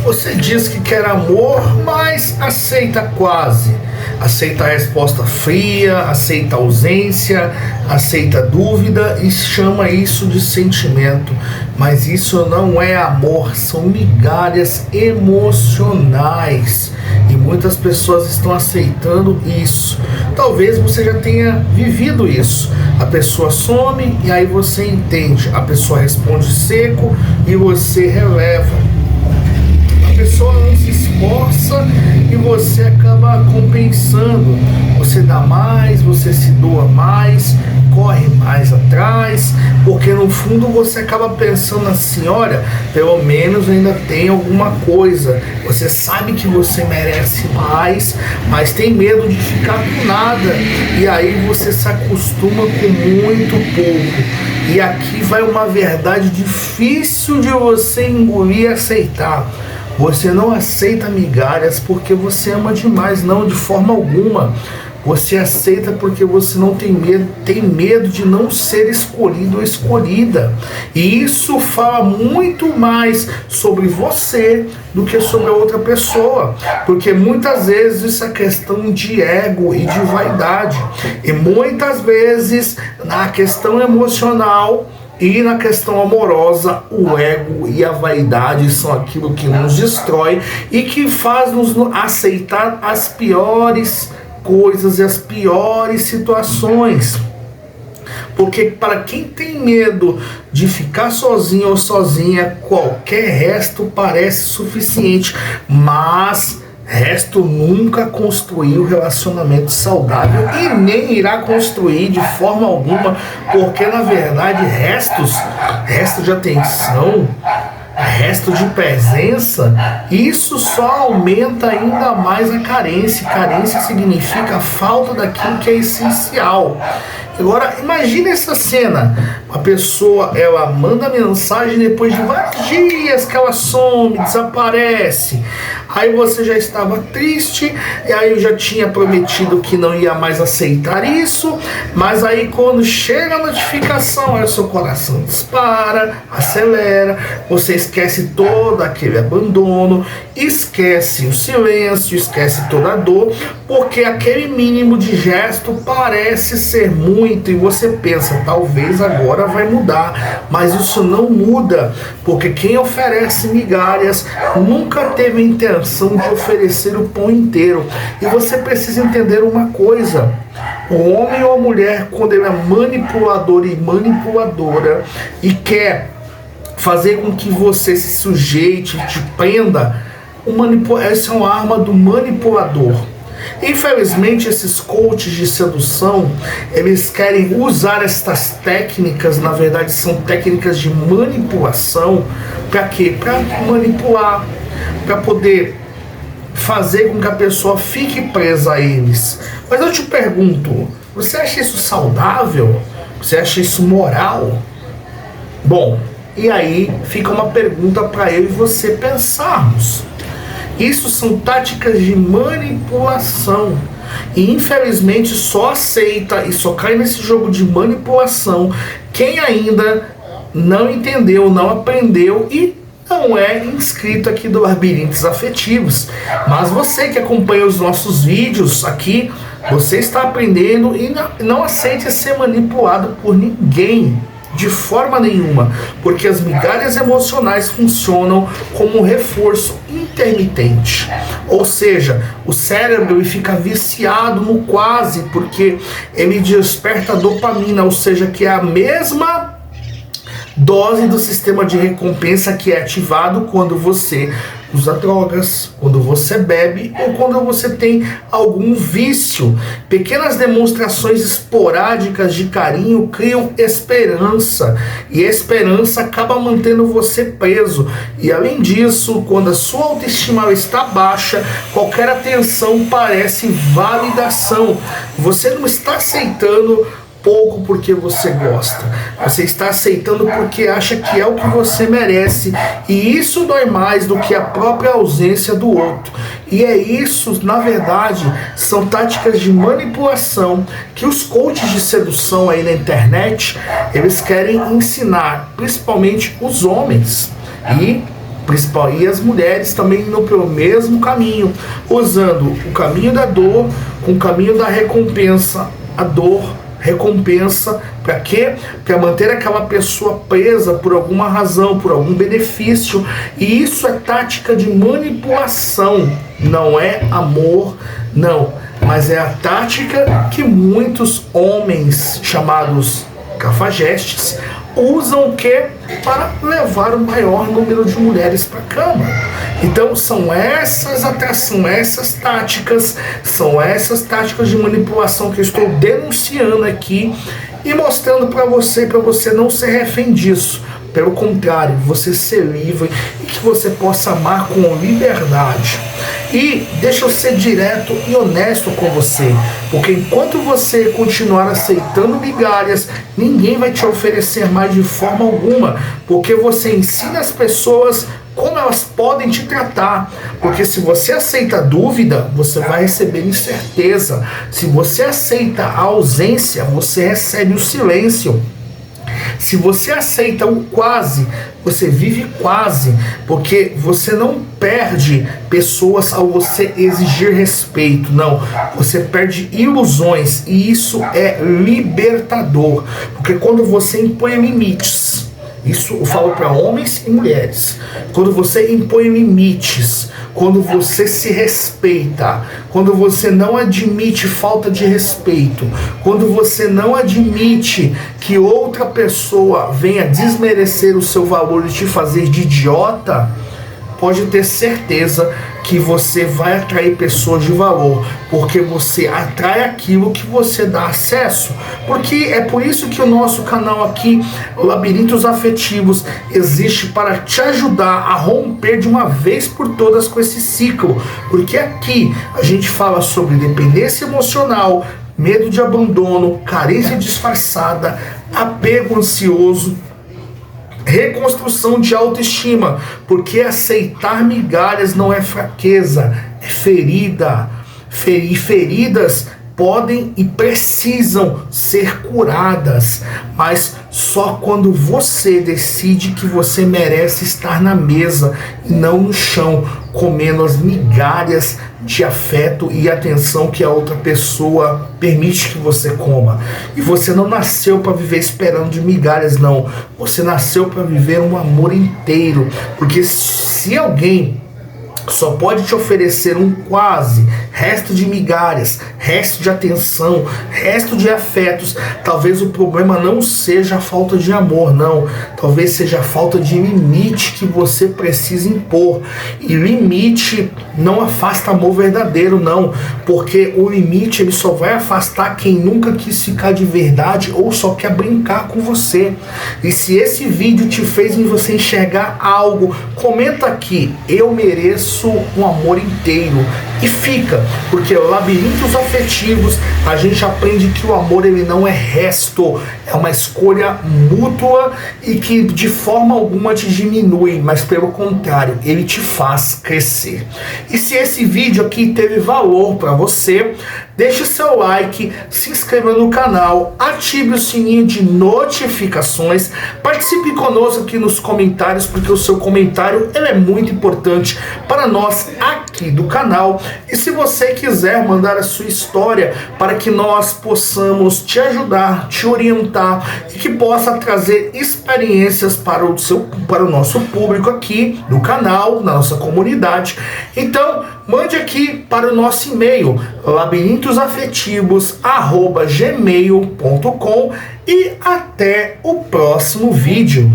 Você diz que quer amor, mas aceita quase. Aceita a resposta fria, aceita a ausência, aceita a dúvida e chama isso de sentimento. Mas isso não é amor, são migalhas emocionais. E muitas pessoas estão aceitando isso. Talvez você já tenha vivido isso. A pessoa some e aí você entende. A pessoa responde seco e você releva. A pessoa não se esforça e você acaba compensando. Você dá mais, você se doa mais, corre mais atrás, porque no fundo você acaba pensando assim, olha, pelo menos ainda tem alguma coisa. Você sabe que você merece mais, mas tem medo de ficar com nada. E aí você se acostuma com muito pouco. E aqui vai uma verdade difícil de você engolir e aceitar. Você não aceita migalhas porque você ama demais, não, de forma alguma. Você aceita porque você não tem medo de não ser escolhido ou escolhida. E isso fala muito mais sobre você do que sobre a outra pessoa. Porque muitas vezes isso é questão de ego e de vaidade. E muitas vezes na questão emocional e na questão amorosa, o ego e a vaidade são aquilo que nos destrói e que faz nos aceitar as piores coisas e as piores situações. Porque para quem tem medo de ficar sozinho ou sozinha, qualquer resto parece suficiente, mas resto nunca construiu relacionamento saudável e nem irá construir de forma alguma, porque na verdade resto de atenção, resto de presença, isso só aumenta ainda mais a carência. Carência significa a falta daquilo que é essencial. Agora, imagine essa cena. A pessoa, ela manda mensagem depois de vários dias que ela some, desaparece. Aí você já estava triste, e aí eu já tinha prometido que não ia mais aceitar isso, mas aí quando chega a notificação, aí o seu coração dispara, acelera, você esquece todo aquele abandono, esquece o silêncio, esquece toda a dor, porque aquele mínimo de gesto parece ser muito, e você pensa, talvez agora vai mudar, mas isso não muda, porque quem oferece migalhas nunca teve a intenção de oferecer o pão inteiro. E você precisa entender uma coisa: o homem ou a mulher, quando ele é manipulador e manipuladora e quer fazer com que você se sujeite, te prenda, essa é uma arma do manipulador. Infelizmente, esses coaches de sedução, eles querem usar estas técnicas, na verdade são técnicas de manipulação. Para quê? Para manipular, para poder fazer com que a pessoa fique presa a eles. Mas eu te pergunto, você acha isso saudável? Você acha isso moral? Bom, e aí fica uma pergunta para eu e você pensarmos. Isso são táticas de manipulação. E infelizmente só aceita e só cai nesse jogo de manipulação quem ainda não entendeu, não aprendeu e não é inscrito aqui do Labirintos Afetivos. Mas você que acompanha os nossos vídeos aqui, você está aprendendo e não aceite ser manipulado por ninguém. De forma nenhuma, porque as migalhas emocionais funcionam como um reforço intermitente. Ou seja, o cérebro ele fica viciado no quase, porque ele desperta dopamina, ou seja, que é a mesma dose do sistema de recompensa que é ativado quando você usa drogas, quando você bebe ou quando você tem algum vício. Pequenas demonstrações esporádicas de carinho criam esperança, e a esperança acaba mantendo você preso. E além disso, quando a sua autoestima está baixa, qualquer atenção parece validação. Você não está aceitando pouco porque você gosta, você está aceitando porque acha que é o que você merece, e isso dói mais do que a própria ausência do outro. E é isso, na verdade, são táticas de manipulação que os coaches de sedução aí na internet, eles querem ensinar, principalmente os homens, e principal, e as mulheres também indo pelo mesmo caminho, usando o caminho da dor com o caminho da recompensa. A dor, recompensa, para quê? Para manter aquela pessoa presa por alguma razão, por algum benefício, e isso é tática de manipulação, não é amor, não, mas é a tática que muitos homens chamados cafajestes usam o que? Para levar o maior número de mulheres para a cama. Então são essas táticas de manipulação que eu estou denunciando aqui e mostrando para você não ser refém disso. Pelo contrário, você ser livre e que você possa amar com liberdade. E deixa eu ser direto e honesto com você, porque enquanto você continuar aceitando migalhas, ninguém vai te oferecer mais de forma alguma, porque você ensina as pessoas como elas podem te tratar, porque se você aceita a dúvida, você vai receber incerteza. Se você aceita a ausência, você recebe o silêncio. Se você aceita o quase, você vive quase, porque você não perde pessoas ao você exigir respeito, não, você perde ilusões, e isso é libertador, porque quando você impõe limites, isso eu falo para homens e mulheres, quando você impõe limites, quando você se respeita, quando você não admite falta de respeito, quando você não admite que outra pessoa venha desmerecer o seu valor e te fazer de idiota, pode ter certeza que você vai atrair pessoas de valor, porque você atrai aquilo que você dá acesso. Porque é por isso que o nosso canal aqui, Labirintos Afetivos, existe para te ajudar a romper de uma vez por todas com esse ciclo. Porque aqui a gente fala sobre dependência emocional, medo de abandono, carência disfarçada, apego ansioso, reconstrução de autoestima, porque aceitar migalhas não é fraqueza, é ferida. Feridas podem e precisam ser curadas, mas só quando você decide que você merece estar na mesa e não no chão, comendo as migalhas de afeto e atenção que a outra pessoa permite que você coma. E você não nasceu para viver esperando de migalhas, não. Você nasceu para viver um amor inteiro, porque se alguém só pode te oferecer um quase, resto de migalhas, resto de atenção, resto de afetos, talvez o problema não seja a falta de amor, não. Talvez seja a falta de limite que você precisa impor. E limite não afasta amor verdadeiro, não. Porque o limite ele só vai afastar quem nunca quis ficar de verdade ou só quer brincar com você. E se esse vídeo te fez em você enxergar algo, comenta aqui, eu mereço um amor inteiro. E fica, porque Labirintos Afetivos, a gente aprende que o amor ele não é resto, é uma escolha mútua e que de forma alguma te diminui, mas pelo contrário, ele te faz crescer. E se esse vídeo aqui teve valor para você, deixe seu like, se inscreva no canal, ative o sininho de notificações, participe conosco aqui nos comentários, porque o seu comentário ele é muito importante para nós aqui do canal. E se você quiser mandar a sua história para que nós possamos te ajudar, te orientar e que possa trazer experiências para o nosso público aqui do canal, na nossa comunidade, então mande aqui para o nosso e-mail labirintosafetivos@gmail.com e até o próximo vídeo.